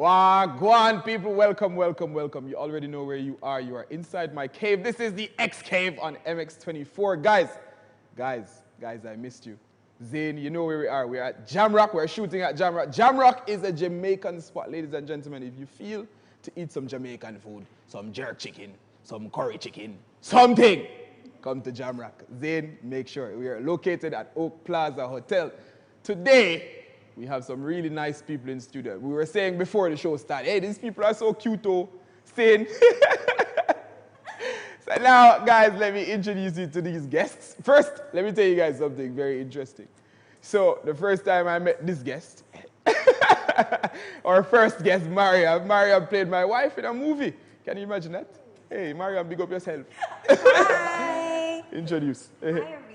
Wagwan people, welcome, welcome, welcome. You already know where you are. You are inside my cave. This is the XCAVE on MX24. Guys, I missed you. Zane, you know where we are. We're at Jamrock. We're shooting at Jamrock. Jamrock is a Jamaican spot, ladies and gentlemen. If you feel to eat some Jamaican food, some jerk chicken, some curry chicken, something, come to Jamrock. Zane, make sure. We are located at Oak Plaza Hotel. Today, we have some really nice people in studio. We were saying before the show started, hey, these people are so cute, oh, saying. So now, guys, let me introduce you to these guests. First, let me tell you guys something very interesting. So, the first time I met this guest, our first guest, Mariam played my wife in a movie. Can you imagine that? Hey, Mariam, big up yourself. Hi. Introduce. Hi, everyone.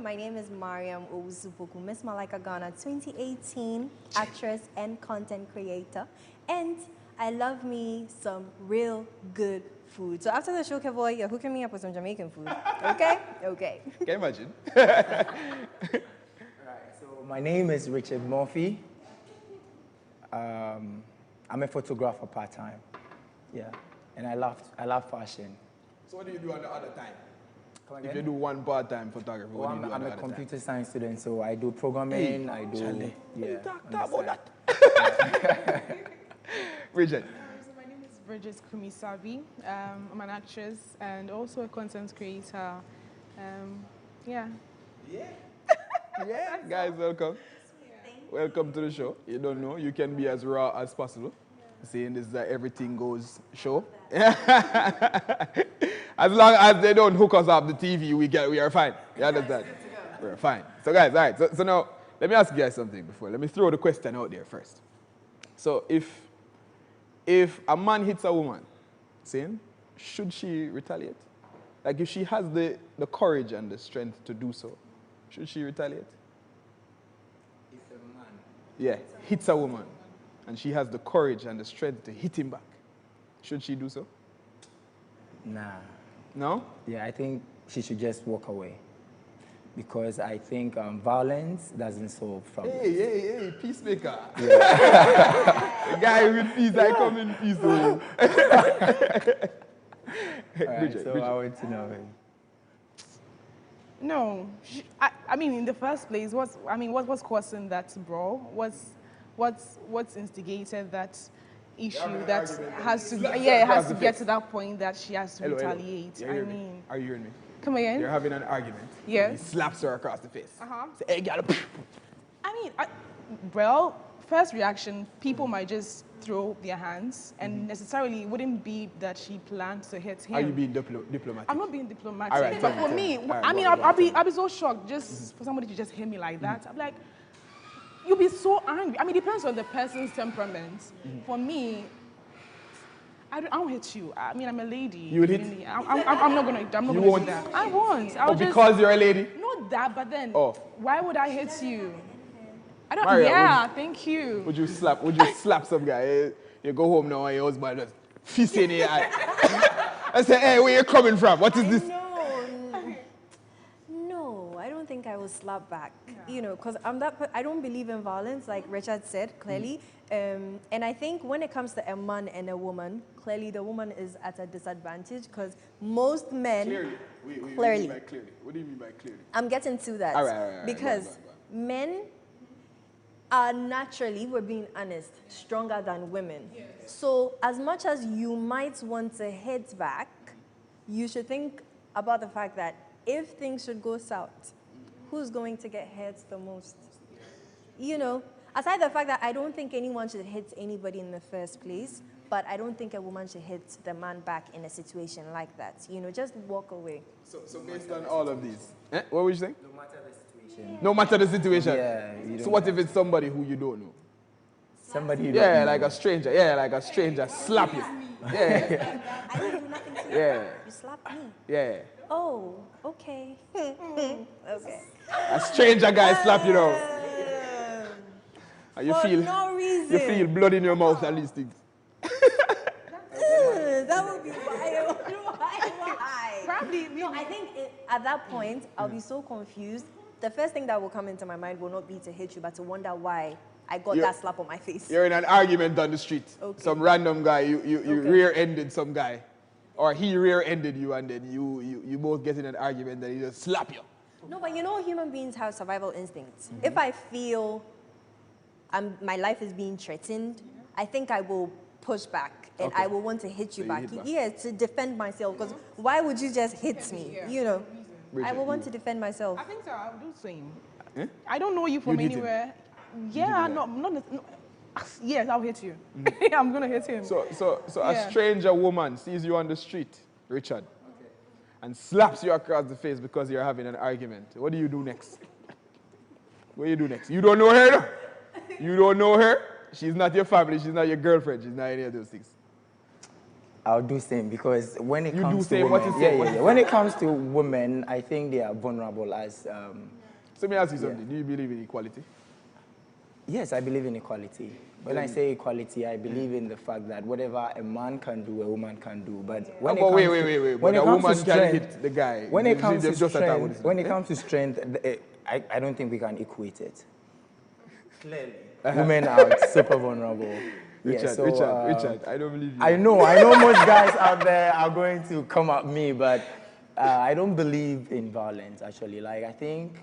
My name is Mariam Owusupoku, Miss Malaika Ghana 2018, actress and content creator. And I love me some real good food. So after the show, boy, you're hooking me up with some Jamaican food. Okay? Okay. Can you imagine? Right, so my name is Richard Murphy. I'm a photographer part-time. Yeah, and I love fashion. So what do you do on the other time? Come If again? you do one part-time photography, what do you do on I'm the a other computer science student, so I do programming, I do, yeah. Talk about that. Bridget. So my name is Bridget Kumisavi. I'm an actress and also a content creator. Yeah. Yeah, guys, welcome. Welcome to the show. You don't know, you can be as raw as possible. Seeing this is a everything goes show. As long as they don't hook us up the TV, we are fine. You understand? We're fine. So guys, all right. So now, let me ask you guys something before. Let me throw the question out there first. So if a man hits a woman, saying, should she retaliate? Like if she has the courage and the strength to do so, should she retaliate? If a man... Yeah, hits a woman, and she has the courage and the strength to hit him back, should she do so? Nah. No? Yeah, I think she should just walk away. Because I think violence doesn't solve problems. Hey, peacemaker. Yeah. The guy with peace, I come in peace. Oh. Right, so I want to know. No. I mean, in the first place, what's causing that brawl? What's instigated that issue that has to get to that point that she has to retaliate? Yeah, are you hearing me? Come again? You're having an argument. Yes. He slaps her across the face. Say, hey, girl. I mean, first reaction, people might just throw their hands, and necessarily it wouldn't be that she planned to hit him. Are you being diplomatic? I'm not being diplomatic, All right, but tell for me, All right, I mean, I'll be so shocked just for somebody to just hit me like that. I'm like, you'll be so angry. I mean, it depends on the person's temperament. For me, I won't hit you. I mean, I'm a lady. You will hit? I'm not gonna do that. I won't. I'll just, because you're a lady? not that, but then, why would I hit you? I don't. Maria, thank you. Would you slap some guy? You go home now and your husband just fist in your eye. I say, hey, where you coming from? What is this? No, I don't think I will slap back. You know, because I don't believe in violence, like Richard said clearly. And I think when it comes to a man and a woman, clearly the woman is at a disadvantage because most men... Clearly. Clearly. What do you mean by clearly? What do you mean by clearly? I'm getting to that. All right. Because go on. men are naturally, we're being honest, stronger than women. Yes. So as much as you might want to hit back, you should think about the fact that if things should go south, who's going to get hurt the most? You know, aside the fact that I don't think anyone should hit anybody in the first place, but I don't think a woman should hit the man back in a situation like that. You know, just walk away. So based on all of these, what were you saying? No matter the situation. No matter the situation? Yeah. So what if it's somebody who you don't know? Somebody you don't know. Like a stranger. Yeah, like a stranger slap you. Yeah. I didn't do nothing to you. Yeah. You slapped me. Yeah. Oh, okay. Okay. A stranger guy slap you now. And you For feel no reason. You feel blood in your mouth and these things. That would be wild. Why? Probably. No, I think at that point, I'll be so confused. the first thing that will come into my mind will not be to hit you, but to wonder why I got that slap on my face. You're in an argument on the street. Okay. Some random guy, you rear-ended some guy. Or he rear-ended you, and then you both get in an argument, and he just slap you. No, but you know human beings have survival instincts. If I feel my life is being threatened, I think I will push back, and I will want to hit you back. Yeah, to defend myself, because why would you just hit me, you know? Bridget, I will want to defend myself. I think so. I'll do the same. I don't know you from anywhere. Yeah, yes, I'll hit you. I'm gonna hit him. So a stranger woman sees you on the street, Richard, and slaps you across the face because you're having an argument. What do you do next? What do you do next? You don't know her, no? You don't know her. She's not your family. She's not your girlfriend. She's not any of those things. I'll do same because when it comes to women, women, what you say? when it comes to women, I think they are vulnerable as. So let me ask you something. Do you believe in equality? Yes, I believe in equality. When I say equality, I believe in the fact that whatever a man can do, a woman can do. But when wait. When a woman can hit the guy, when it comes to strength, I don't think we can equate it. Clearly, women are super vulnerable. Richard, I don't believe you. I know most guys out there are going to come at me, but I don't believe in violence, actually. Like, I think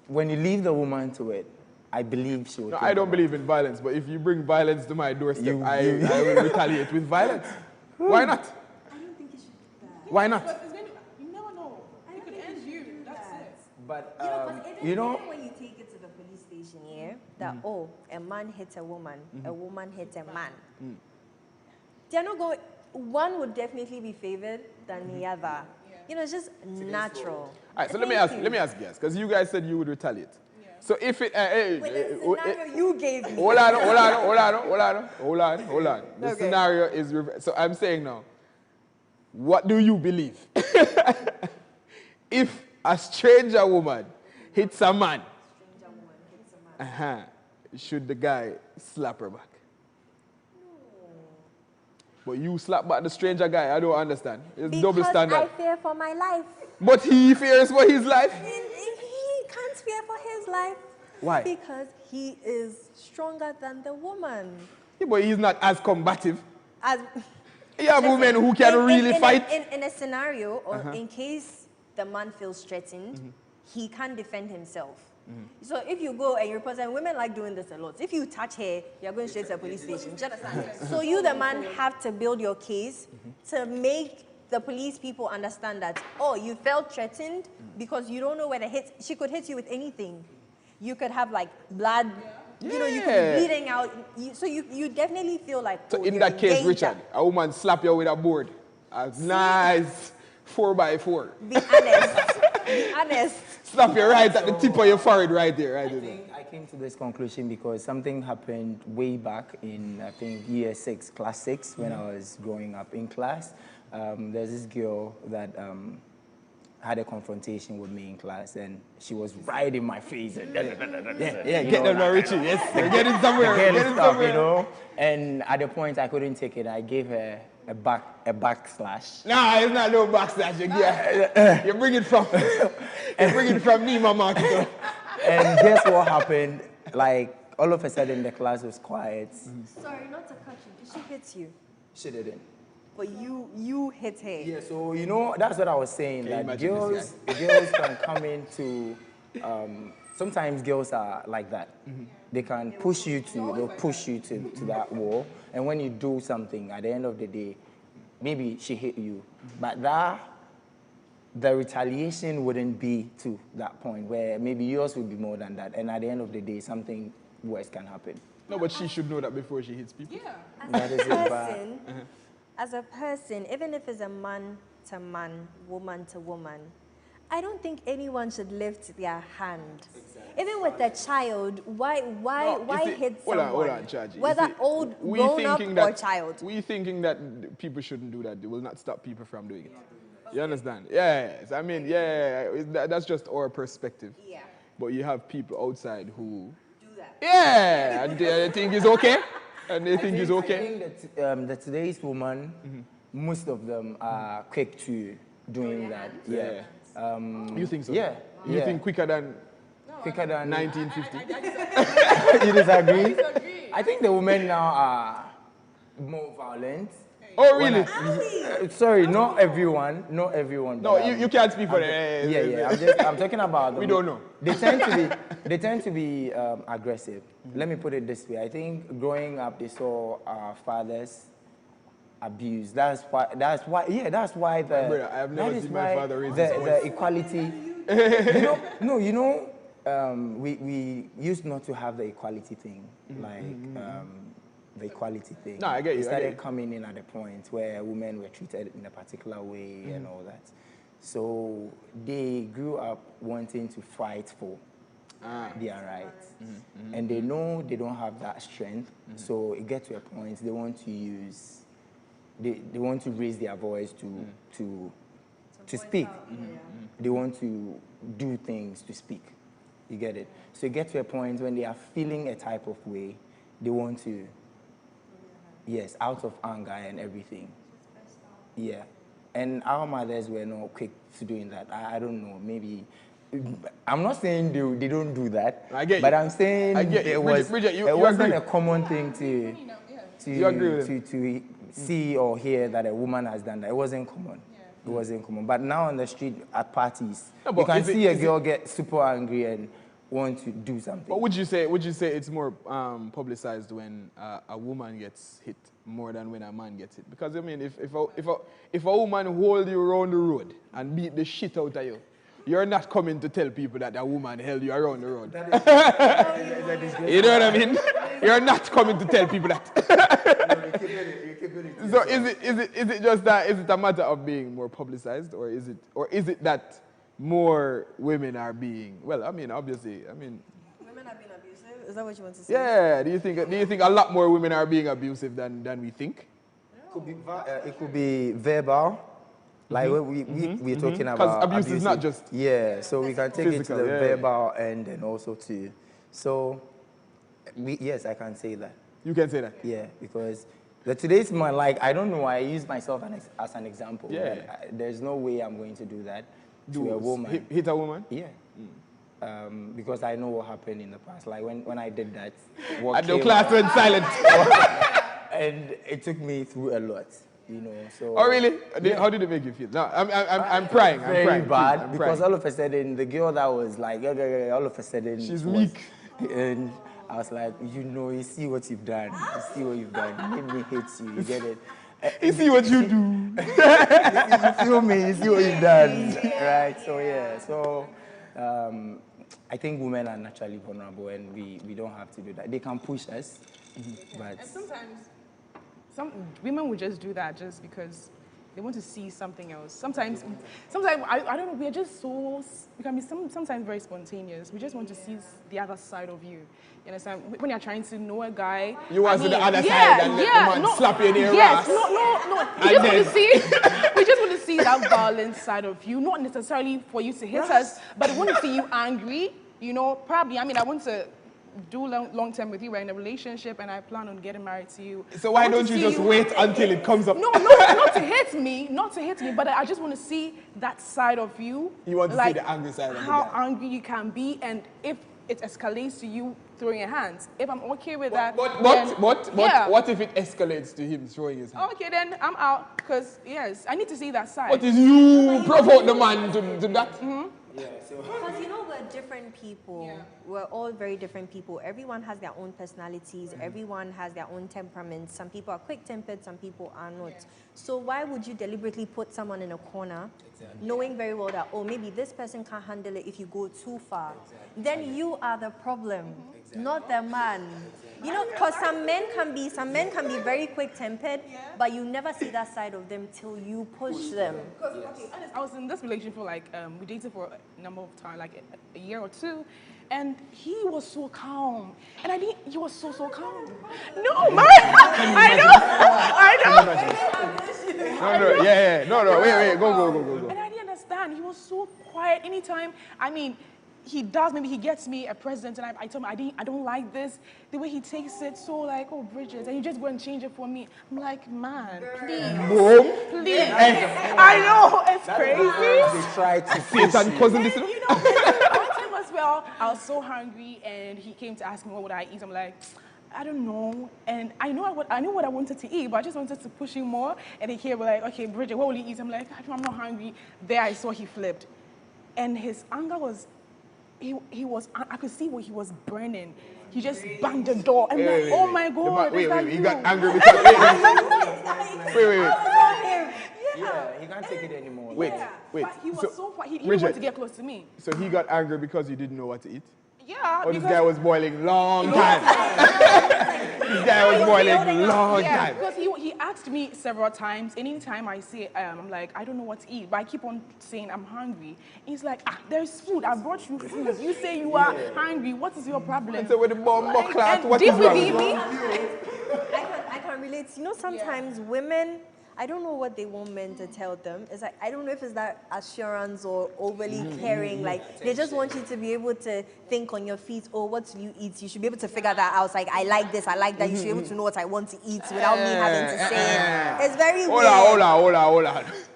when you leave the woman to it, I believe she will. No, I don't believe in violence, but if you bring violence to my doorstep, I will retaliate with violence. Why not? I don't think you should do that. Why not? You never know. It could end you. That's it. But, Even when you take it to the police station here, that, a man hits a woman hits a man. They're not going, one would definitely be favored than the other. You know, it's just natural. All right, so let me ask you guys, because you guys said you would retaliate. So if it, scenario you gave me. Hold on. The scenario is, so I'm saying now, what do you believe? If a stranger woman hits a man, should the guy slap her back? But you slap back the stranger guy, I don't understand. It's double standard. Because I fear for my life. But he fears for his life? He can't fear for his life. Why? Because he is stronger than the woman. Yeah, but he's not as combative. As You have women who can really fight. In a scenario, or in case the man feels threatened, he can't defend himself. So if you go and you report, and women like doing this a lot. If you touch her, you're going straight to a police station. Do you understand? So you, the man, have to build your case to make the police people understand that, you felt threatened because you don't know where to hit. She could hit you with anything. You could have like blood. You know, you could be bleeding out. So you definitely feel like. So in that case, Richard, a woman slap you with a board. A nice 4x4. Be honest. Be honest. Slap you right at the tip of your forehead right there. I came to this conclusion because something happened way back in, I think, year 6, class 6, when I was growing up in class. There's this girl that had a confrontation with me in class, and she was right in my face. And get them now, Richie. Yes, you're getting somewhere. Getting somewhere. You know? And at the point I couldn't take it, I gave her a backslash. Nah, it's not no backslash. You bring it from Nima Market. And guess what happened? Like, all of a sudden the class was quiet. Sorry, not to cut you. Did she hit you? She didn't. But you hit her. Yeah, so you know, that's what I was saying. That girls can come into. Sometimes girls are like that. They can push you to that wall, and when you do something, at the end of the day, maybe she hit you, but the retaliation wouldn't be to that point where maybe yours would be more than that, and at the end of the day, something worse can happen. No, but she should know that before she hits people. Yeah. As a person, even if it's a man to man, woman to woman, I don't think anyone should lift their hand. Exactly. Even with a child, why hit someone? Hold on, Chaji. Whether old, grown up, or child. We thinking that people shouldn't do that. They will not stop people from doing it. You understand? Yes. I mean, that's just our perspective. Yeah. But you have people outside who do that. Yeah, and they think it's okay. And they think it's okay. I think that today's woman, most of them are quick to doing that. Yeah. You think so? Yeah. You think quicker than 1950? You disagree? I think the women now are more violent. Oh, really? Sorry, not everyone. No, you can't speak for them. Yeah. I'm talking about. We don't know. They tend to be aggressive. Let me put it this way. I think growing up, they saw our fathers abused. That's why. Yeah, that's why the. Brother, I have never seen my father raise the equality. We used not to have the equality thing, the equality thing. No, I get you. It started coming in at a point where women were treated in a particular way and all that. So they grew up wanting to fight for their rights. And they know they don't have that strength. So it gets to a point they want to use, they want to raise their voice to speak. They want to do things to speak. You get it? So it gets to a point when they are feeling a type of way, they want to, yes, out of anger and everything. Yeah. And our mothers were not quick to doing that. I don't know, maybe. I'm not saying they don't do that. I get you. But I'm saying it wasn't a common thing to see or hear that a woman has done that. It wasn't common. It wasn't common. But now on the street at parties, you can see a girl get super angry and want to do something. But would you say it's more publicized when a woman gets hit more than when a man gets hit? Because I mean, if a woman hold you around the road and beat the shit out of you, you're not coming to tell people that a woman held you around the road. You know what I mean? You're not coming to tell people that. So is it just that? Is it a matter of being more publicized, or is it that more women are being? Well, I mean, obviously, women are being abusive. Is that what you want to say? Yeah. Do you think a lot more women are being abusive than we think? It could be verbal. Like we're talking about. Because abuse is not just. Yeah, so we can take physical, it to the verbal end and also to. So, yes, I can say that. You can say that? Yeah, because today's man, like, I don't know, I use myself as an example. Yeah. There's no way I'm going to do that to a woman. Hit a woman? Yeah. Because I know what happened in the past. Like when I did that. And the class went silent. And it took me through a lot. You know, so. Oh really? Yeah. How did it make you feel? No, I'm crying. Very I'm crying. bad because all of a sudden the girl that was like, all of a sudden she's weak, and I was like, you see what you've done. You see what you've done. You made me hate you. You get it? You see what you do. You feel me? You see what you've done, right? So yeah. So I think women are naturally vulnerable, and we don't have to do that. They can push us, but and sometimes. Some women would just do that just because they want to see something else. Sometimes I don't know. We are just we can be sometimes very spontaneous. We just want to see the other side of you. You understand? When you're trying to know a guy, you want to see the other side and let the man slap you in your ass. No. We just want to see that violent side of you. Not necessarily for you to hit us, but we want to see you angry. You know, probably. I mean, I want to do long term with you. We're in a relationship, and I plan on getting married to you. So why don't you just wait until it comes up? No, not to hit me, but I just want to see that side of you. You want to see the angry side of you. How angry you can be, and if it escalates to you throwing your hands. If I'm okay with that, what if it escalates to him throwing his hands? Okay, then I'm out, because yes, I need to see that side. What is you provoke the man to that? Yeah, because we're different people. Yeah. We're all very different people. Everyone has their own personalities. Everyone has their own temperaments. Some people are quick-tempered, some people are not. Yeah. So why would you deliberately put someone in a corner, knowing very well that, oh, maybe this person can't handle it if you go too far? Then you are the problem, not the man. Because some men can be very quick-tempered, but you never see that side of them till you push them. I was in this relationship for we dated for a number of time, like a year or two, and he was so calm, and he was so calm. No, man, I know. No, wait, go. And I didn't understand. He was so quiet anytime. I mean, he does, maybe he gets me a present and I tell him I don't like this, the way he takes it, so like, oh, Bridget, and you just go and change it for me. I'm like, man, please. I know, it's crazy. They try to Satan cousin this. You know, one time as well, I was so hungry and he came to ask me what would I eat. I'm like, I don't know, and I know what I wanted to eat, but I just wanted to push him more. And he came like, okay, Bridget, what will you eat? I'm like, I'm not hungry. There I saw he flipped, and his anger was, I could see where he was burning. He just banged the door. I'm like, oh my God. Wait, he got angry because wait. Yeah, he can't take it anymore. Wait. But he was so far. He didn't want to get close to me. So he got angry because you didn't know what to eat? Yeah. Or this guy was boiling long time? This guy was boiling long time. Because he asked me several times. Anytime I say, I'm like, I don't know what to eat, but I keep on saying I'm hungry. He's like, there's food. I brought you food. You say you are hungry. What is your problem? And so with the bomb class, what did is we wrong? beat me? I can relate. You know, sometimes women, I don't know what they want men to tell them. It's like, I don't know if it's that assurance or overly caring. Like, they just want you to be able to think on your feet, oh, what do you eat? You should be able to figure that out. It's like, I like this, I like that. You should be able to know what I want to eat without me having to say it. It's very weird.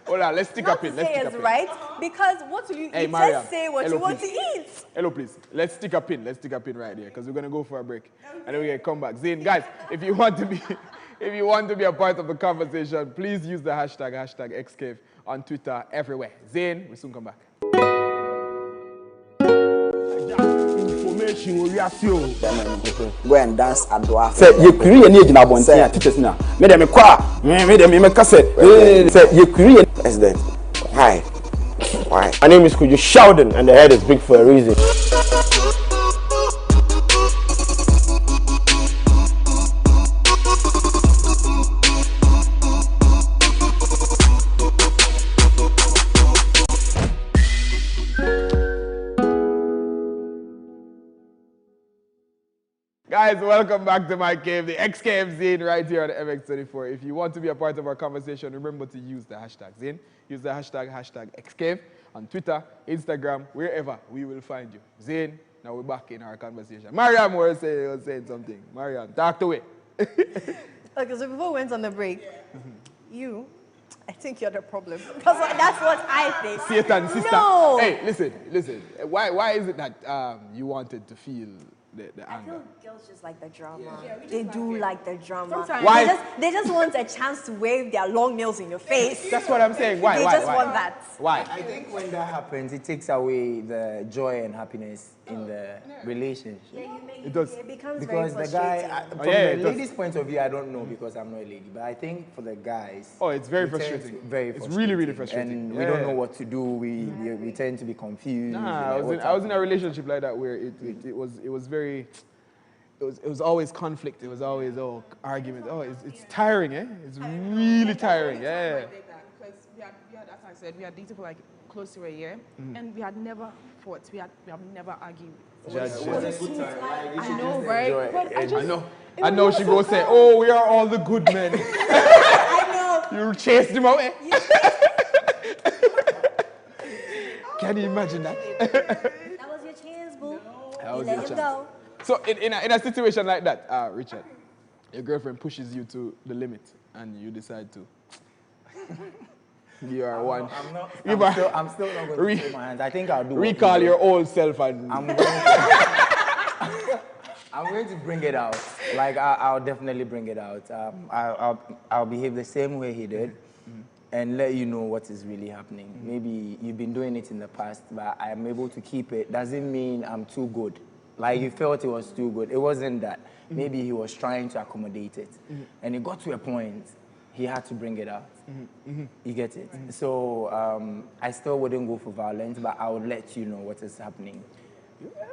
Hold on. Let's stick up in. Let's stick up in. Right? Because what will you eat? Maria, just say what you want to eat. Hello, please. Let's stick up in. Let's stick up in right here because we're going to go for a break. And then we're going to come back. Zane, guys, if you want to be a part of the conversation, please use the hashtag XCAVE on Twitter, everywhere. Zane, we'll soon come back. Go and dance at Dwarf. Say you create any age na bontia teachers na. Me dem kwa. Me dem me kase. Say you create president. Hi. Why? My name is Kuju Sheldon and the head is big for a reason. Guys, welcome back to my cave, the XCAVE Zane right here on MX24. If you want to be a part of our conversation, remember to use the hashtag Zane. Use the hashtag XCAVE on Twitter, Instagram, wherever we will find you. Zane, now we're back in our conversation. Mariam was saying something. Mariam, talk to it. Okay, so before we went on the break, I think you're the problem. Because that's what I think. Satan, sister. No. Hey, listen. Why is it that you wanted to feel the anger? I feel girls just like the drama. They do like the drama. Sometimes. Why? They just want a chance to wave their long nails in your face. That's what I'm saying. Why? They just want that. Why? I think when that happens, it takes away the joy and happiness in the relationship. It does. It becomes Because very the frustrating. guy, from it the does. lady's point of view, I don't know because I'm not a lady. But I think for the guys, Oh, it's very we tend frustrating. to- very It's frustrating. really frustrating. And we don't know what to do. We tend to be confused. Nah, I was in a relationship like that where it was very. It was always conflict. It was always argument. It's tiring, eh? It's really tiring. Yeah. Because we had, as I said, we had dated for like close to a year, and we had never fought. We have never argued. I know, right? But I know she go say, "Oh, we are all the good men." I know. You chased him out, eh? Can you imagine that? That was your chance, boo. That was let your him chance. go. So in a situation like that, Richard, your girlfriend pushes you to the limit, and you decide to. You are one. I'm still not going to throw my hands. I think I'll do. Recall your old self and. I'm going to bring it out. Like I'll definitely bring it out. I'll behave the same way he did, and let you know what is really happening. Maybe you've been doing it in the past, but I'm able to keep it. Doesn't mean I'm too good. Like you felt it was too good. It wasn't that. Maybe he was trying to accommodate it, and it got to a point he had to bring it out. You get it? So I still wouldn't go for violence, but I would let you know what is happening.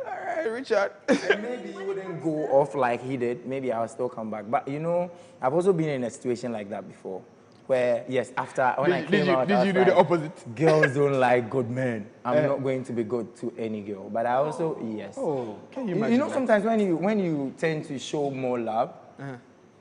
All right, Richard. And maybe he wouldn't go off like he did. Maybe I'll still come back. But you know, I've also been in a situation like that before. Where, yes, after when I came out, did you do the opposite? Girls don't like good men. I'm not going to be good to any girl. But I also, yes. Oh, can you imagine? You know, sometimes when you tend to show more love,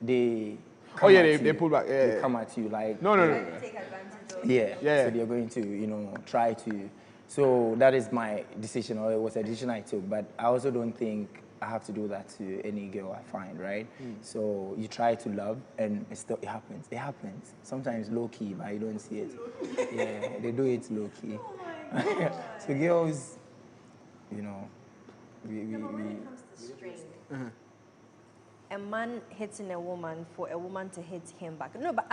they come they pull back. They come at you like no. Take advantage of. yeah. Yeah. So they're going to, try to So that is my decision, or it was a decision I took. But I also don't think I have to do that to any girl I find, right? So you try to love, and it happens. It happens. Sometimes low-key, but you don't see it. Yeah, they do it low-key. Oh so girls, you know, when it comes to strength, a man hitting a woman for a woman to hit him back. No, but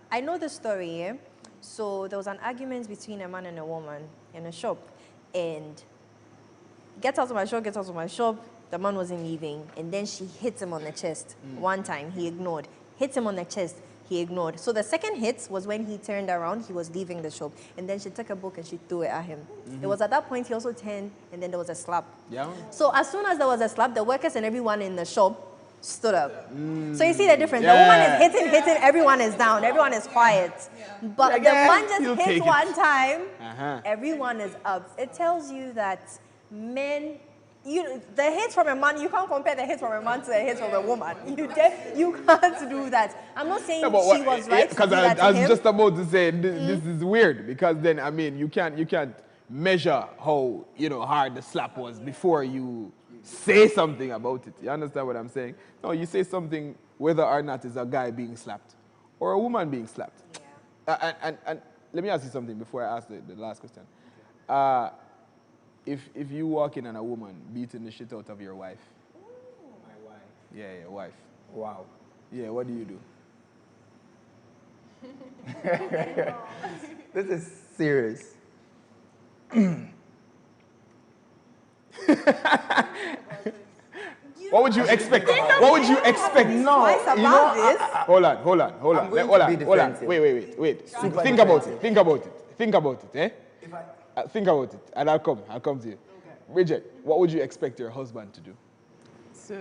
I know the story, yeah? So there was an argument between a man and a woman in a shop, and get out of my shop, get out of my shop. The man wasn't leaving, and then she hit him on the chest. One time, he ignored. Hit him on the chest, he ignored. So the second hit was when he turned around, he was leaving the shop, and then she took a book and she threw it at him. It was at that point he also turned, and then there was a slap. Yeah. So as soon as there was a slap, the workers and everyone in the shop stood up. So you see the difference. The woman is hitting, everyone is down, everyone is quiet. But the man just hit one time, everyone is up. It tells you that men, the hits from a man, you can't compare the hits from a man to the hits from a woman. You can't do that. I'm not saying she was right. Because I was just about to say this is weird, because then I mean you can't measure how hard the slap was before you say something about it. You understand what I'm saying? No, you say something whether or not it's a guy being slapped or a woman being slapped. Yeah. And let me ask you something before I ask the last question. If you walk in on a woman beating the shit out of your wife. My wife. Yeah, your wife. Wow. Yeah, what do you do? This is serious. What would you expect? What would you expect? No, hold on. Wait. Think about it. Eh? Think about it, and I'll come to you. Okay. Bridget, what would you expect your husband to do? So,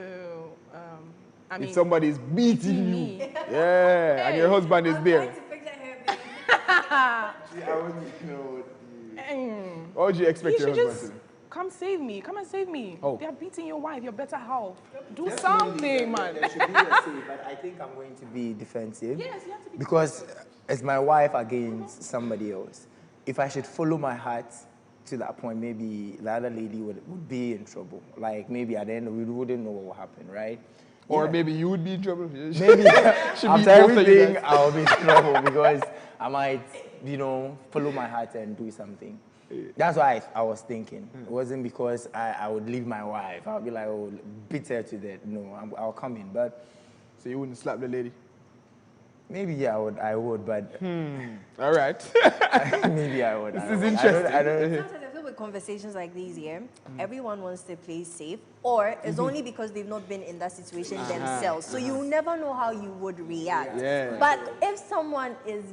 I mean, if somebody's beating you, and your husband is there. I wouldn't know. What would you expect your husband to do? Come save me. Come and save me. Oh. They are beating your wife. Your better half. Do something, man. There should be a save, but I think I'm going to be defensive. Yes, you have to be because it's my wife against somebody else. If I should follow my heart to that point, maybe the other lady would be in trouble. Like maybe at the end we wouldn't know what will happen, right? Or maybe you would be in trouble. Maybe after everything I'll be in trouble because I might, follow my heart and do something. That's why I was thinking. It wasn't because I would leave my wife. I'll be like, oh, beat her to death. No, I'll come in. But so you wouldn't slap the lady? Maybe yeah, I would, but all right. Maybe I would. This is interesting. I feel with conversations like these here, everyone wants to play safe, or it's only because they've not been in that situation themselves. So you never know how you would react. Yeah. But if someone is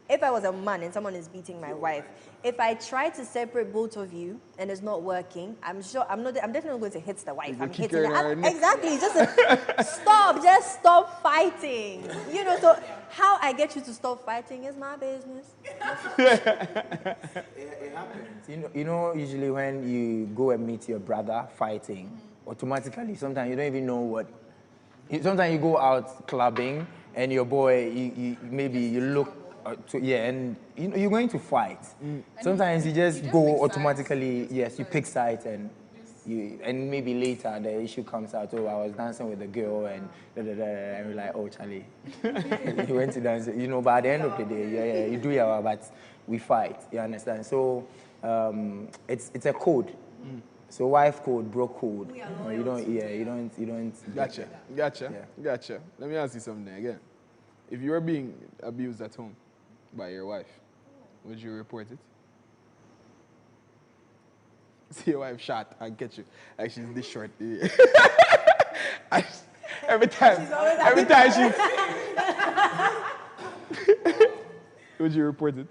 if I was a man and someone is beating my wife, if I try to separate both of you and it's not working, I'm definitely going to hit the wife. I'm hitting her. Exactly. Just stop fighting. So how I get you to stop fighting is my business. It happens. Usually when you go and meet your brother fighting, automatically, sometimes you don't even know what. Sometimes you go out clubbing and your boy, maybe you look. And you're going to fight. Sometimes you just go automatically. Yes, you pick sides, and maybe later the issue comes out. Oh, I was dancing with a girl, and and you're like, oh, Charlie, you went to dance. But at the end of the day, you do your, but we fight. You understand? So it's a code. So wife code, bro code. You don't. Gotcha. Let me ask you something again. If you were being abused at home by your wife, would you report it? See your wife shot and get you like she's this short. every time she would you report it?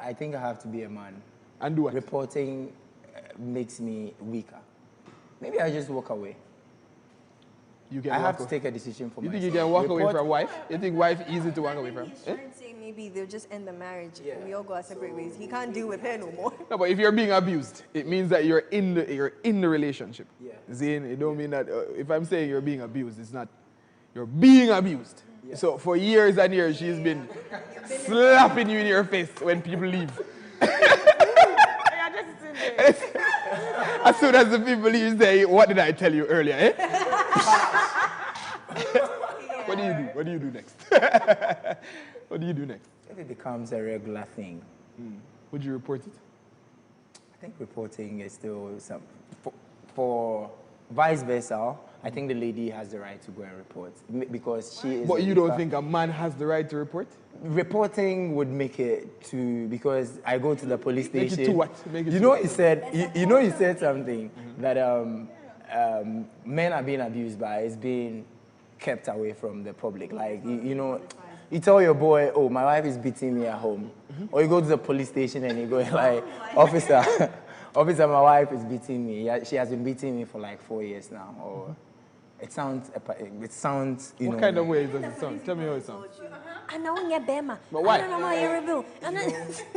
I think I have to be a man. And do what? Reporting makes me weaker. Maybe I just walk away. I have to take a decision for myself. You think you can walk away from a wife? You think wife easy to walk away from? He's trying to say maybe they'll just end the marriage and we all go our separate ways. He can't deal with her no more. No, but if you're being abused, it means that you're in the relationship. Yeah. Zane, it don't mean that if I'm saying you're being abused, it's not you're being abused. Yeah. So for years and years, she's been slapping you in your face when people leave. As soon as the people leave, say, what did I tell you earlier, eh? What do you do? What do you do next? What do you do next? If it becomes a regular thing. Would you report it? I think reporting is still some, for vice versa, I think the lady has the right to go and report because she is. But you don't think a man has the right to report? Reporting would make it to, because I go to the police station. Make it to what? Make it you to know, what? he said, you know, he said something that men are being abused by is being kept away from the public. Like, you know, you tell your boy, oh, my wife is beating me at home. Or you go to the police station and you go like, officer, my wife is beating me. She has been beating me for like 4 years now. Or it sounds, you know. What kind of way does it sound? Tell me how it sounds. But why?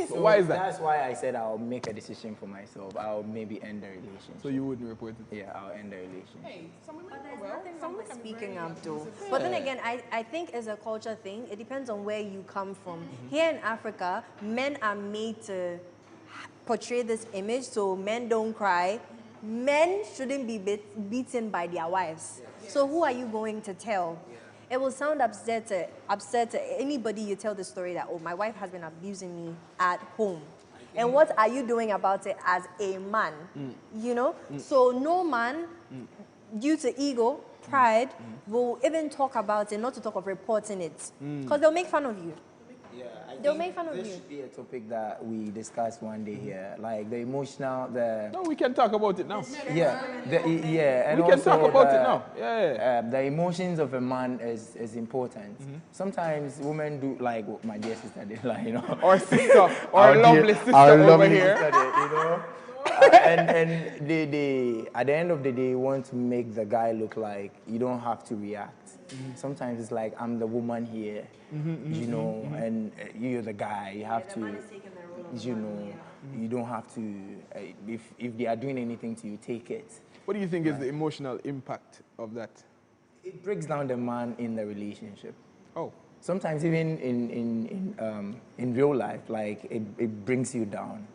So why is that? That's why I said I'll make a decision for myself. I'll maybe end the relationship. So you wouldn't report it? Yeah, I'll end the relationship. Hey, some women But there's well, nothing some wrong with women can be speaking very up, though. But then again, I think it's a culture thing. It depends on where you come from. Here in Africa, men are made to portray this image, so men don't cry. Men shouldn't be beaten by their wives. So who are you going to tell? It will sound upset to anybody you tell the story that, oh, my wife has been abusing me at home. And what are you doing about it as a man? You know? So no man, due to ego, pride, will even talk about it, not to talk of reporting it. Because they'll make fun of you. Yeah, They'll make fun of this you. should be a topic that we discuss one day here, like the emotional, No, we can talk about it now. and We can also talk about the, it now. Yeah. the emotions of a man is important. Sometimes women do like what my dear sister did, like, you know, Or sister, or our a lovely dear- sister our over lovely here. sister did, you know. And they at the end of the day want to make the guy look like you don't have to react. Sometimes it's like I'm the woman here, you know, and you're the guy. You have to, you know, you don't have to. If they are doing anything to you, take it. What do you think is the emotional impact of that? It breaks down the man in the relationship. Oh. Sometimes even in real life, like it brings you down.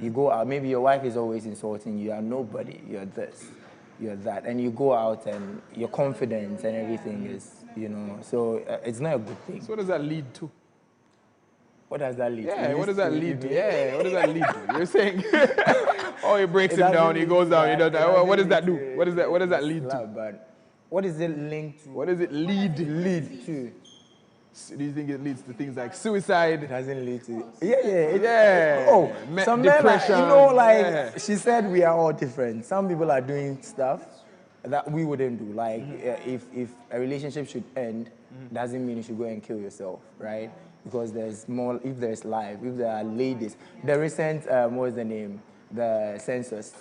You go out, maybe your wife is always insulting you. You are nobody. You're this, you're that, and you go out and your confidence and everything is, you know. So it's not a good thing. So what does that lead to? What does that lead to? Yeah, what does that lead to? Yeah, what does that lead to? You're saying, oh, he breaks him down, he goes down, he does that. What does that do? What does that lead to? But what is it linked to? What does it lead to? Do you think it leads to things like suicide? It doesn't lead to. Yeah. Oh, some men are, depression. you know, like Yeah. she said, we are all different. Some people are doing stuff that we wouldn't do. Like if a relationship should end, doesn't mean you should go and kill yourself, right? Because there's more. If there's life, if there are ladies. The recent, what was the name? The census.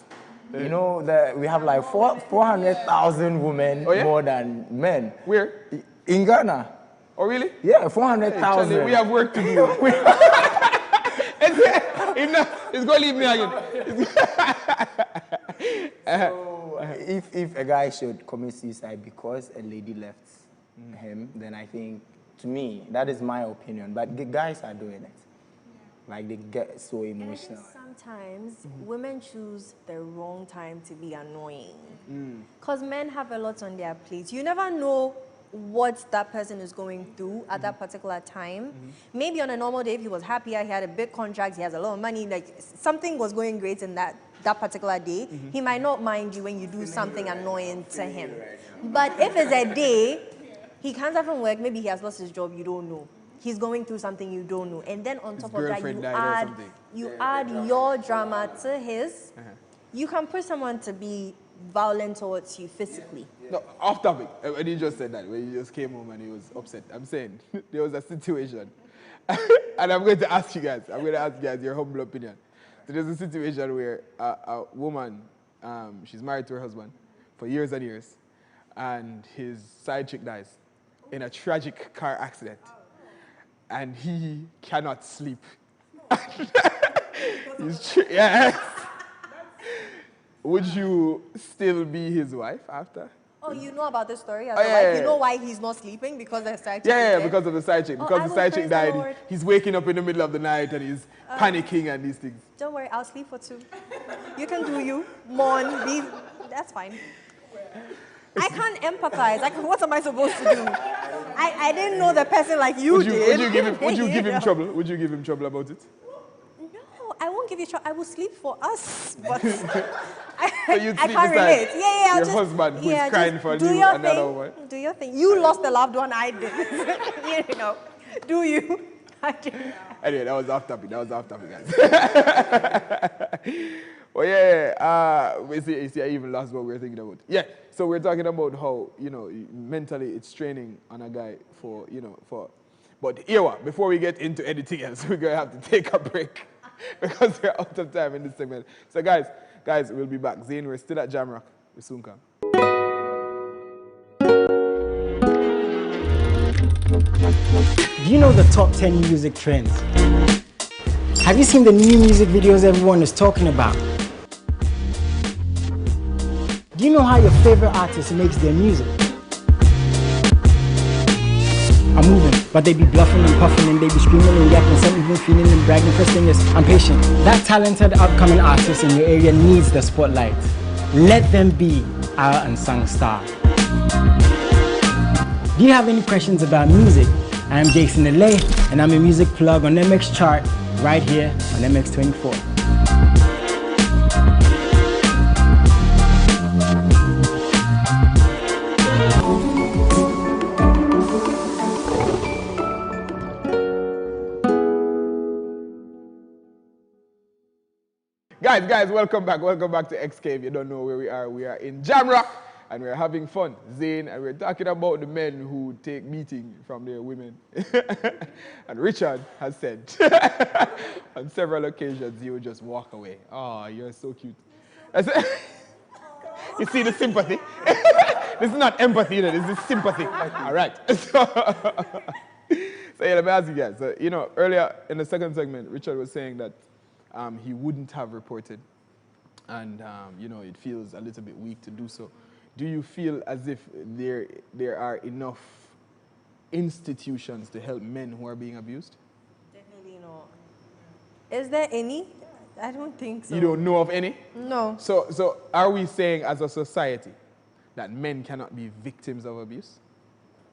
You know that we have like 400,000 women more than men. Where? In Ghana. Oh, really? Yeah, 400,000. Hey, we have work to do. It's going to leave me again. So, if a guy should commit suicide because a lady left him, then I think, to me, that is my opinion. But the guys are doing it. Like, they get so emotional. Sometimes women choose the wrong time to be annoying. Because men have a lot on their plate. You never know what that person is going through at that particular time. Maybe on a normal day, if he was happier, he had a big contract, he has a lot of money, like something was going great in that particular day, he might not mind you when you do something annoying to him. But if it's a day, he comes out from work, maybe he has lost his job, you don't know. He's going through something you don't know. And then on top of that, you add your drama to his. You can push someone to be violent towards you physically. No, off topic. When you just said that, when you just came home and he was upset, I'm saying there was a situation, and I'm going to ask you guys your humble opinion. So there's a situation where a woman, she's married to her husband for years and years, and his side chick dies in a tragic car accident, and he cannot sleep. Yes. Would you still be his wife after? Oh, you know about this story? As a wife? You know why he's not sleeping? Because the side chick. Yeah, because of the side chick. Because the side chick died. Lord. He's waking up in the middle of the night and he's panicking and these things. Don't worry, I'll sleep for 2. You can do you. Mourn, be. That's fine. I can't empathize. What am I supposed to do? I didn't know the person like you did. Would you give him trouble? Would you give him trouble about it? No, I won't give you trouble. I will sleep for us. But So you'd sleep I can't relate. Yeah, your husband who is crying for you another one. Do your thing. You lost the loved one, I did. You know, do you? I didn't. Anyway, that was off topic. Guys. Well, you see, I even lost what we were thinking about. Yeah, so we're talking about how, mentally it's training on a guy for. But here, before we get into anything else, we're going to have to take a break because we're out of time in this segment. So, guys, we'll be back. Zane, we're still at Jamrock. We soon come. Do you know the top 10 music trends? Have you seen the new music videos everyone is talking about? Do you know how your favorite artist makes their music? I'm moving, but they be bluffing and puffing and they be screaming and yapping, some even feeling and bragging. First thing is, I'm patient. That talented upcoming artist in your area needs the spotlight. Let them be our unsung star. Do you have any questions about music? I am Jason Delay, and I'm a music plug on MX Chart right here on MX24. Guys, welcome back to XCAVE. You don't know where we are in Jamrock and we're having fun, Zane, and we're talking about the men who take beating from their women. And Richard has said on several occasions he would just walk away. Oh, you're so cute. You see the sympathy? This is not empathy, this is sympathy. All right. So yeah, let me ask you guys. So, earlier in the second segment, Richard was saying that he wouldn't have reported, and it feels a little bit weak to do so. Do you feel as if there are enough institutions to help men who are being abused? Definitely not. Is there any? I don't think so. You don't know of any? No. So are we saying as a society that men cannot be victims of abuse?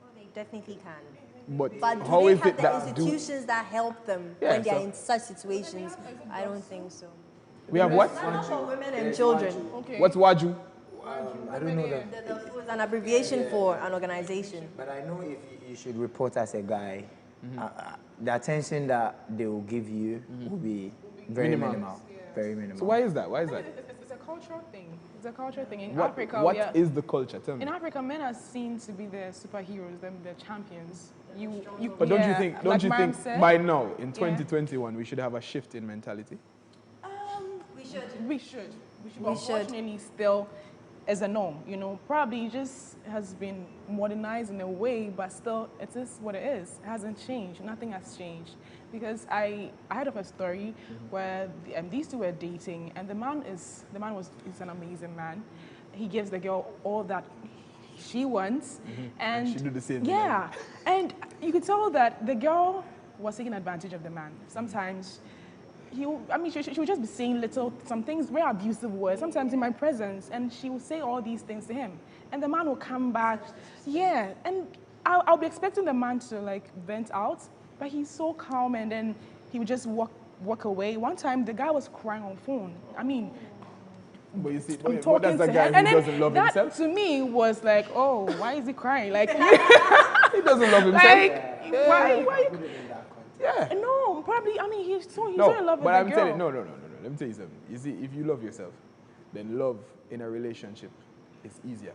Oh, they definitely can. But do how they is have it the that institutions that help them when they are in such situations? I don't think so. We have what? For women and children. Okay. What's WAJU? I don't know that. It was an abbreviation for an organization. But I know if you should report as a guy, the attention that they will give you will be very minimal. Very minimal. So why is that? It's a cultural thing. It's a cultural thing. In What Africa, is the culture? Tell me. In Africa, men are seen to be the superheroes, the champions. But don't you think said, by now, in 2021, we should have a shift in mentality? We should. Unfortunately, still as a norm, probably it just has been modernized in a way, but still it is what it is. It hasn't changed. Nothing has changed. Because I heard of a story where these two were dating, and the man is an amazing man. He gives the girl all that she wants, and she do the same. Yeah, and you could tell that the girl was taking advantage of the man. Sometimes she would just be saying some things, very abusive words, sometimes in my presence, and she would say all these things to him. And the man will come back, and I'll be expecting the man to vent out, but he's so calm, and then he would just walk away. One time, the guy was crying on phone. But you see, I'm but that's a guy who doesn't love himself. To me was like, oh, why is he crying? He doesn't love himself. Why? Yeah. No, probably. He's so in love with the girl. But I'm telling you, no. Let me tell you something. You see, if you love yourself, then love in a relationship is easier.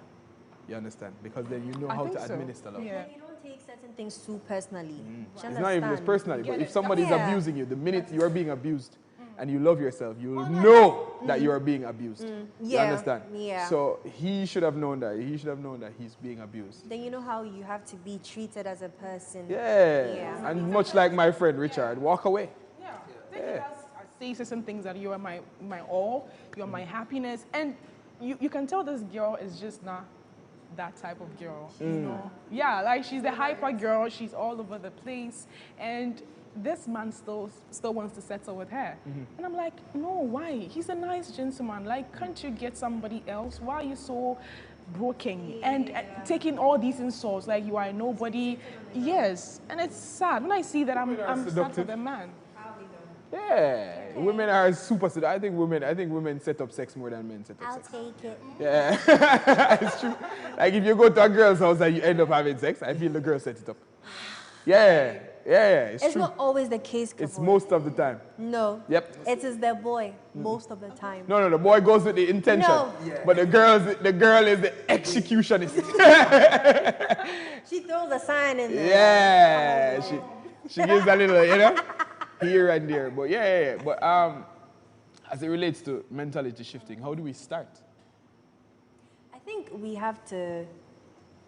You understand? Because then you know how to administer love. Yeah. You don't take certain things too personally. It's not even just personally, but if somebody's abusing you, the minute you are being abused and you love yourself, you'll know that you are being abused. You understand? Yeah. So he should have known that. He should have known that he's being abused. Then you know how you have to be treated as a person. Yeah. And much like my friend Richard, walk away. I say certain things that you are my all, you're my happiness, and you can tell this girl is just not that type of girl, you know? Yeah, like she's the hyper girl, she's all over the place, and this man still wants to settle with her. And I'm like, no, why? He's a nice gentleman. Like, can't you get somebody else? Why are you so broken and taking all these insults like you are nobody? Yes, and it's sad. When I see that, I'm sad for the man. Yeah, women are super seductive. I think women set up sex more than men set up sex. I'll take it. Yeah, it's true. Like if you go to a girl's house and you end up having sex, I feel the girl set it up. Yeah, it's It's true. not always the case, It's Kavod. most of the time. No. Yep. It is the boy most of the time. No, the boy goes with the intention, No. but the girl is the executionist. She throws a sign in there. Yeah, she gives a little, here and there. But yeah. But as it relates to mentality shifting, how do we start? I think we have to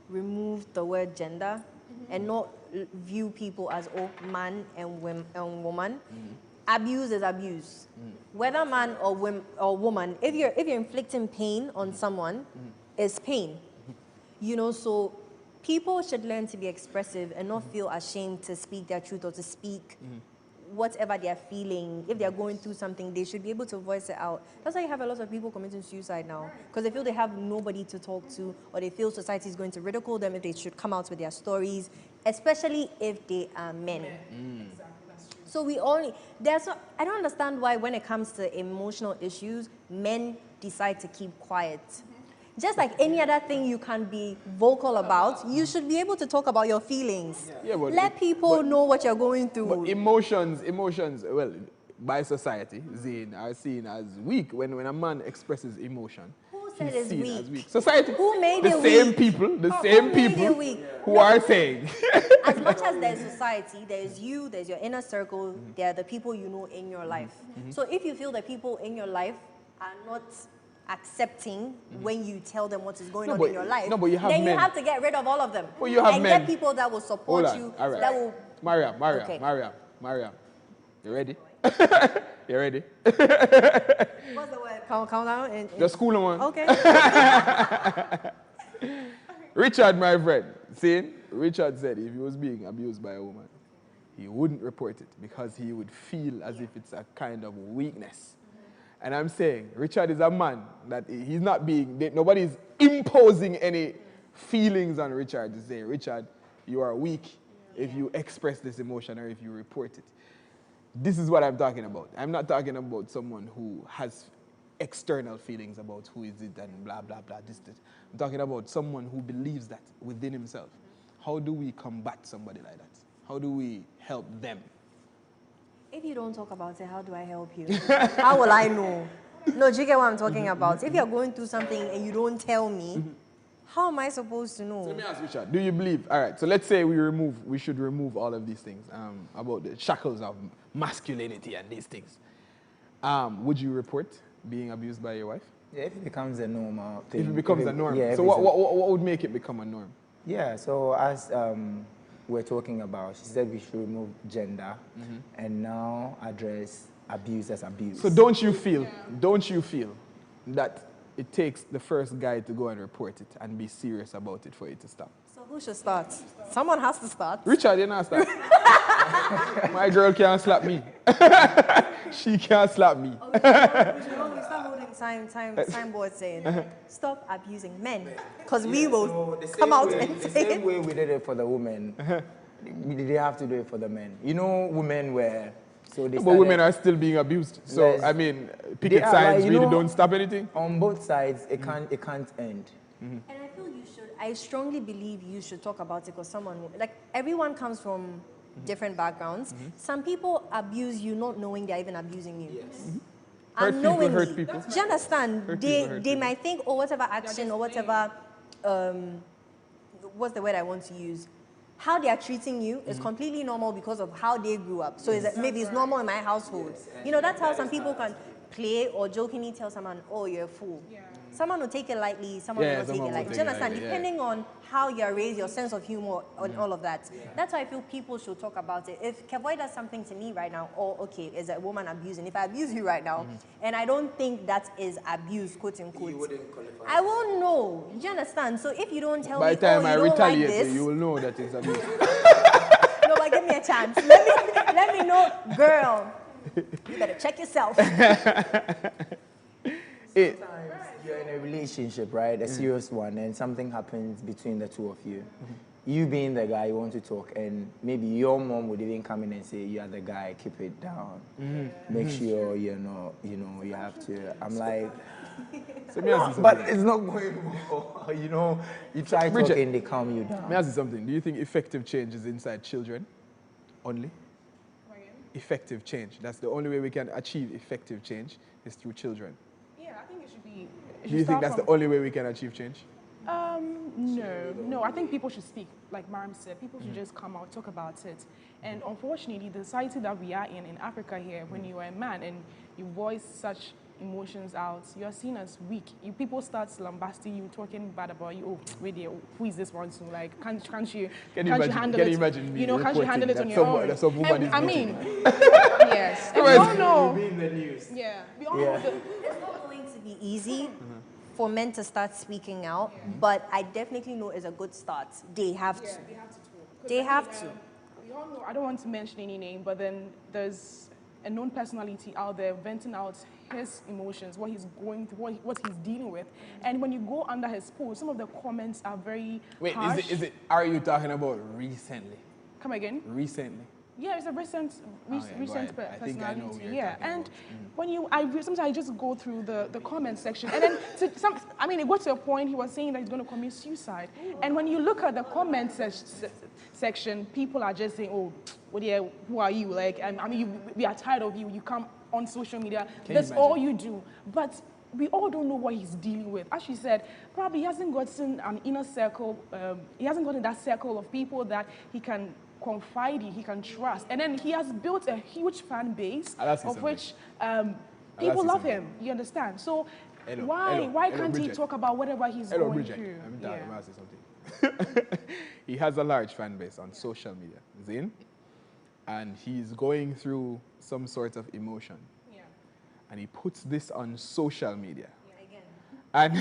remove the word gender and not view people as man and woman. Abuse is abuse. Whether man or woman, if you're inflicting pain on someone, it's pain. You know, so people should learn to be expressive and not feel ashamed to speak their truth or to speak whatever they're feeling. If they're going through something, they should be able to voice it out. That's why you have a lot of people committing suicide now, because they feel they have nobody to talk to, or they feel society is going to ridicule them if they should come out with their stories, especially if they are men. So I don't understand why when it comes to emotional issues, men decide to keep quiet. Just like any other thing you can be vocal about, you should be able to talk about your feelings. Yeah, but let people know what you're going through. But emotions, well, by society, are seen as weak. When a man expresses emotion, Who said he's it's seen weak? as weak. Society. Who made the it same weak? people, the Who same made people it weak? who are saying. As much as there's society, there's you, there's your inner circle, there are the people you know in your life. So if you feel that people in your life are not accepting when you tell them what is going on in your life, but you have then men. you have to get rid of all of them. But you have and men. get people that will support Hold on. you. All right. That will. Mariam. You ready? You ready? What's the word? Count down. Just cool one. Okay. Richard, my friend, Richard said if he was being abused by a woman, he wouldn't report it because he would feel as if it's a kind of weakness. And I'm saying, Richard is a man that he's not nobody's imposing any feelings on Richard to say, Richard, you are weak if you express this emotion or if you report it. This is what I'm talking about. I'm not talking about someone who has external feelings about who is it and blah, blah, blah, this. I'm talking about someone who believes that within himself. How do we combat somebody like that? How do we help them? If you don't talk about it, how do I help you? How will I know? No, do you get what I'm talking about? If you're going through something and you don't tell me, how am I supposed to know? So let me ask Richard, do you believe, all right, so let's say we should remove all of these things about the shackles of masculinity and these things. Would you report being abused by your wife? Yeah, if it becomes a normal thing. If it becomes a norm. Yeah, so what would make it become a norm? Yeah, so as we're talking about, she said we should remove gender and now address abuse as abuse. So don't you feel that it takes the first guy to go and report it and be serious about it for it to stop? So who should start? Someone has to start. Richard, you're not start. My girl can't slap me. She can't slap me. We start holding signboards saying, stop abusing men. Because we will come out and the say same it. way we did it for the women, they have to do it for the men. You know, women were... So they But women are still being abused. So, Yes. I mean, picket signs really don't stop anything? On both sides, it can't end. And I feel I strongly believe you should talk about it because everyone comes from different backgrounds. Some people abuse you not knowing they're even abusing you. Yes. Hurt people. Do you understand? They might think, oh, whatever action or whatever, what's the word I want to use? How they are treating you is completely normal because of how they grew up. So maybe it's normal in my household. You know, that's how some people can play or jokingly tell someone, oh, you're a fool. Someone will take it lightly, someone will not take it lightly. Do you understand? Depending on how you're raised, your sense of humor, and all of that. That's why I feel people should talk about it. If Kevoy does something to me right now, or okay, is a woman abusing? If I abuse you right now, and I don't think that is abuse, quote unquote, you wouldn't qualify. I won't know. Do you understand? So if you don't tell me, by the time I retaliate, like this, you will know that it's abuse. No, but give me a chance. Let me know, girl. You better check yourself. You're in a relationship, right? A serious one, and something happens between the two of you. You being the guy, you want to talk, and maybe your mom would even come in and say, "You are the guy. Keep it down. Make sure you have to." I'm like, but it's not going well. You try talking, they calm you down. Let me ask you something. Do you think effective change is inside children only? Effective change. That's the only way we can achieve effective change is through children. Yeah, I think it should be. Do you think that's the only way we can achieve change? No. I think people should speak, like Mariam said. People should just come out, talk about it. And unfortunately, the society that we are in Africa here, when you are a man and you voice such emotions out, you are seen as weak. People start lambasting you, talking bad about you. Oh, really? Who is this one? So like, can't you handle it? Can you imagine me can't you handle it on your own? That some woman is I mean, yes. And we all know. In the news. Yeah. We all know. It's not going to be easy for men to start speaking out, but I definitely know it's a good start. They have to. They have to talk. They have to. We all know, I don't want to mention any name, but then there's a known personality out there venting out his emotions, what he's going through, what he's dealing with. And when you go under his post, some of the comments are very harsh. Are you talking about recently? Come again? Recently. Yeah, it's a recent personality. Yeah, and when sometimes I just go through the comment section, and then it got to a point he was saying that he's going to commit suicide. And when you look at the comment section, people are just saying, "Oh, who are you? Like, we are tired of you. You come on social media. That's all you do." But we all don't know what he's dealing with. As she said, probably he hasn't gotten an inner circle. He hasn't gotten that circle of people that he can confide in, he can trust. And then he has built a huge fan base of which people love him. You understand? So why can't he talk about whatever he's going through? Let me ask you something. He has a large fan base on social media, Zane, and he's going through some sort of emotion. Yeah. And he puts this on social media. And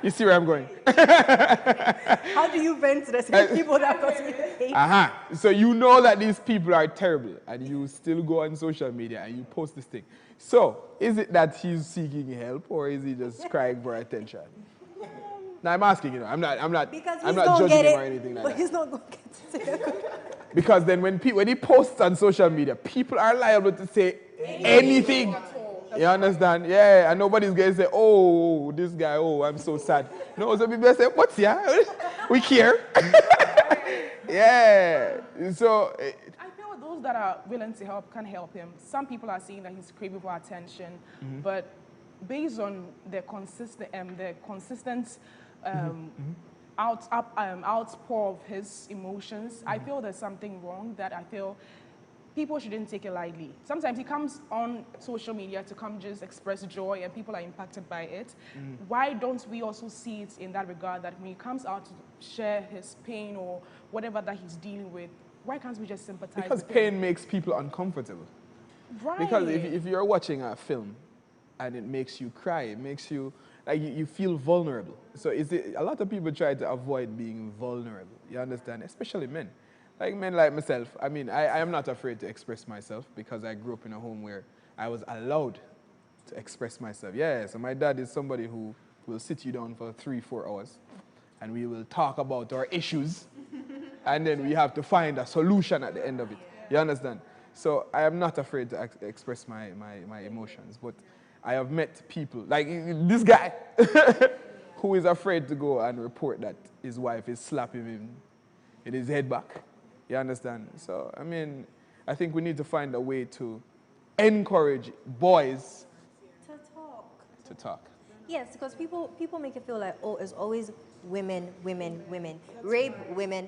you see where I'm going? How do you vent to the same people that got me hate? So you know that these people are terrible, and you still go on social media and you post this thing. So is it that he's seeking help, or is he just crying for attention? Now I'm asking, I'm not judging him or anything like that. But he's not going to get it. Because then when he posts on social media, people are liable to say anything. You understand? Yeah, and nobody's going to say, "Oh, this guy, I'm so sad." No, so people say, "What's we care." Yeah. So I feel those that are willing to help can help him. Some people are saying that he's craving for attention, but based on the consistent outpour of his emotions, I feel there's something wrong that I feel people shouldn't take it lightly. Sometimes he comes on social media to come just express joy and people are impacted by it. Why don't we also see it in that regard, that when he comes out to share his pain or whatever that he's dealing with, why can't we just sympathize because with pain him? makes people uncomfortable. Right. Because if you're watching a film and it makes you cry, it makes you, like you feel vulnerable. So a lot of people try to avoid being vulnerable, you understand? Especially men. Like men like myself, I am not afraid to express myself because I grew up in a home where I was allowed to express myself. Yeah, so my dad is somebody who will sit you down for 3-4 hours and we will talk about our issues and then we have to find a solution at the end of it. You understand? So I am not afraid to express my emotions, but I have met people, like this guy, who is afraid to go and report that his wife is slapping him in his head back. You understand? So, I think we need to find a way to encourage boys to talk. To talk. Yes, because people make it feel like, oh, it's always women, women, women. Rape, women.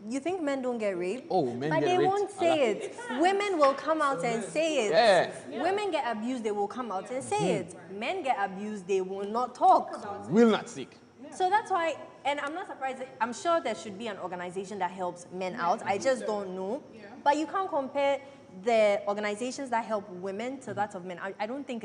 You think men don't get raped? Oh, men but get they raped. won't say it. Women will come out and say it. Yeah. Women get abused, they will come out and say it. Men get abused, they will not talk. Will not speak. So that's why, and I'm not surprised, I'm sure there should be an organization that helps men out. I just don't know. But you can't compare the organizations that help women to that of men. I don't think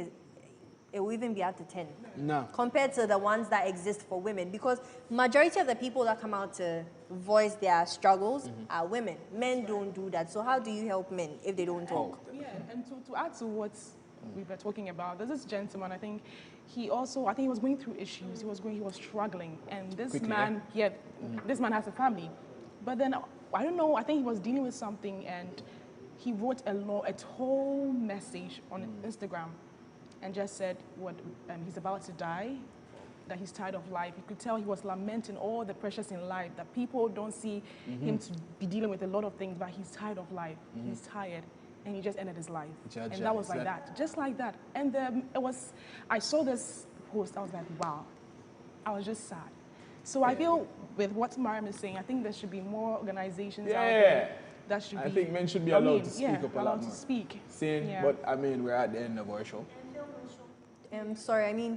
it will even be up to 10. No. Compared to the ones that exist for women. Because majority of the people that come out to voice their struggles are women. Men don't do that. So how do you help men if they don't talk? Yeah, and to add to what we were talking about, there's this gentleman, I think he was going through issues. He was struggling. And this man, this man has a family. But then, I don't know, I think he was dealing with something and he wrote a whole message on Instagram and just said he's about to die, that he's tired of life. You could tell he was lamenting all the pressures in life, that people don't see him to be dealing with a lot of things, but he's tired of life. He's tired. And he just ended his life. And that was like that, just like that. And I saw this post, I was like, wow. I was just sad. So I feel with what Mariam is saying, I think there should be more organizations out there that should be. I think men should be allowed to speak up a lot more. Allowed to speak. But I mean, we're at the end of our show.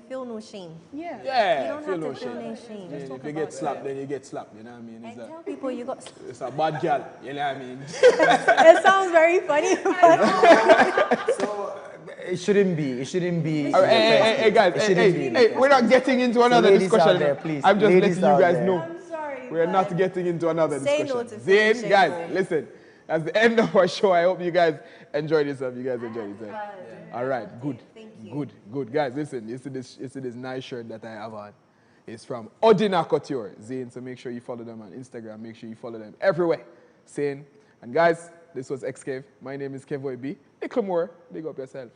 Feel no shame. Yeah. You don't feel have no to feel shame. no shame. If you get slapped, then you get slapped, you know what I mean? And tell people you got It's a bad girl, you know what I mean? It sounds very funny. So it shouldn't be. Hey guys, we're not getting into another discussion. There, please. I'm just Ladies letting you guys there. know. I'm sorry. We're not getting into another Say discussion. no to feeling Zayn, guys, shameful. listen. That's the end of our show. I hope you guys enjoyed yourself. You guys enjoyed yourself. All right, good. Thank you. Good. Guys, listen, you see this nice shirt that I have on. It's from Odina Couture, Zayn. So make sure you follow them on Instagram. Make sure you follow them everywhere. Zayn. And guys, this was XCAVE. My name is Kevoy B. Little more. Big up yourself.